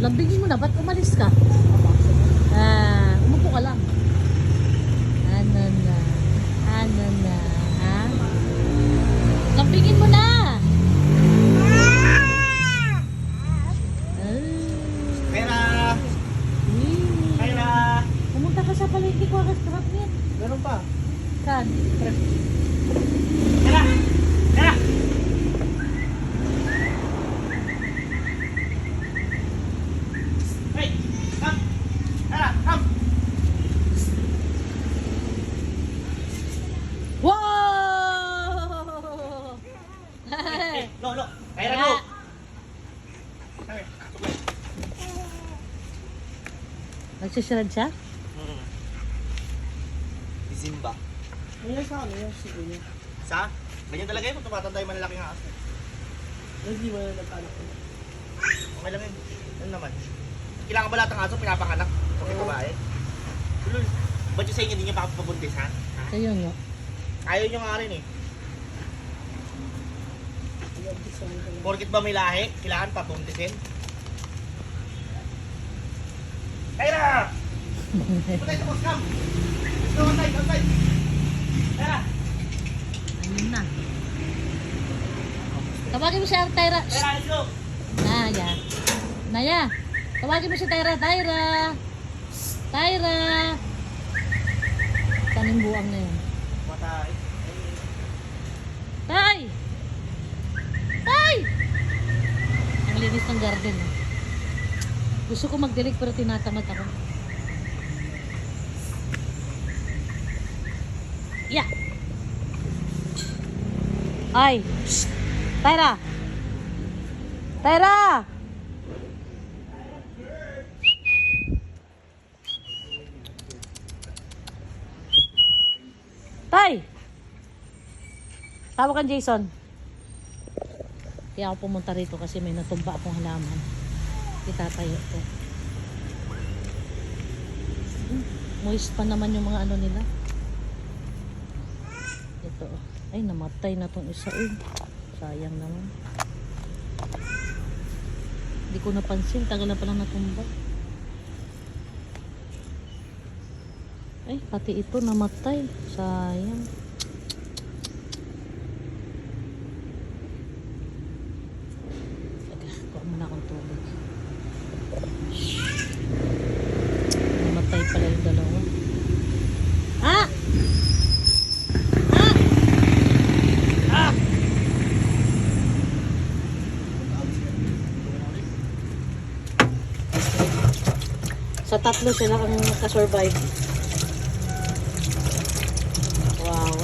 Lambingin mo na, ba't umalis ka? Umupo ka lang. Ano na? Ano na? Ha? Lambingin mo na! Pera! Eh, Pera! pumunta ka sa palengke ko agad crab yan. Meron pa. Kan? Pera! Pera! Hey! Come! Pera! Come! Wow! Hey! Lo! Lo! Pera lo! Hey! Nagsisirad siya? Zimba. Ngayon sa ano yung sigo niya? Sa? Ganyan talaga yun kung tumatanda yung malalaking aso. Hindi mo na nagpanak ko. Okay lang yun. Ano naman? Kailangan ba lahat ng aso pinapanganak? Okay, babae? Lul, ba't yung sa inyo hindi niya pa ako pabuntis, ha? Sa iyo nga. Ayaw nyo nga rin eh. Gusto mo ka Porkit ba may lahi, kailangan pabuntisin? Kaya! Putay sa boss cam! Let's go outside, outside! Kaya! Ayun na. Tawagin mo si Tyra. Kaya, let's go! Naya. Naya. Tawagin mo si Tyra. Tyra. Tyra. Kaning buang na yun. Matay. Tay! Tay! Ang linis ng garden. Eh. Gusto ko magdilig pero tinatamad ako. Yeah. Ay. Shh. Tyra. Tyra. Tay. Tawag kan Jason. Kaya ako pumunta rito kasi may natumba akong halaman. Itatayo ko. Moist pa naman yung mga ano nila. Ito. Ay, namatay na tong isa. Sayang naman. Hindi ko napansin. Tagal na palang natumba. Ay, pati ito namatay. Sayang. Kuha muna akong tubig. Namatay pala yung dalawa. Ah! Ah! Ah! Sa tatlo sila ang nakasurvive. Wow.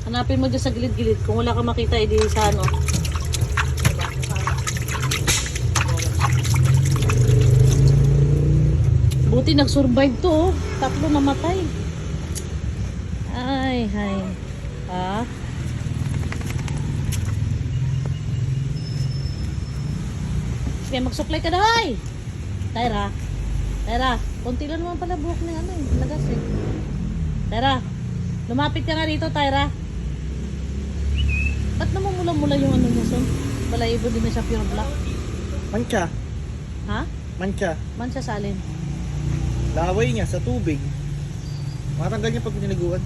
Hanapin mo dyan sa gilid-gilid. Kung wala ka makita, edi sa ano. Buti nag-survive to, oh. Tatlo namatay. Ay, hay. Ha? Sige, mag-supply ka na, hay! Tyra. Tyra. Kunti lang naman pala buhok ng ano eh. Lagas eh. Tyra. Lumapit ka nga rito, Tyra. Ba't namumula-mula yung ano niya, son? Balayibo din na siya pure black. Mancha. Ha? Mancha. Man siya sa alin? Laway niya sa tubig. Matanggal niya pag piniliguan.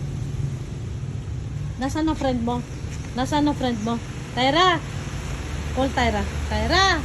Nasaan na friend mo? Nasaan na friend mo? Tyra! Call Tyra. Tyra!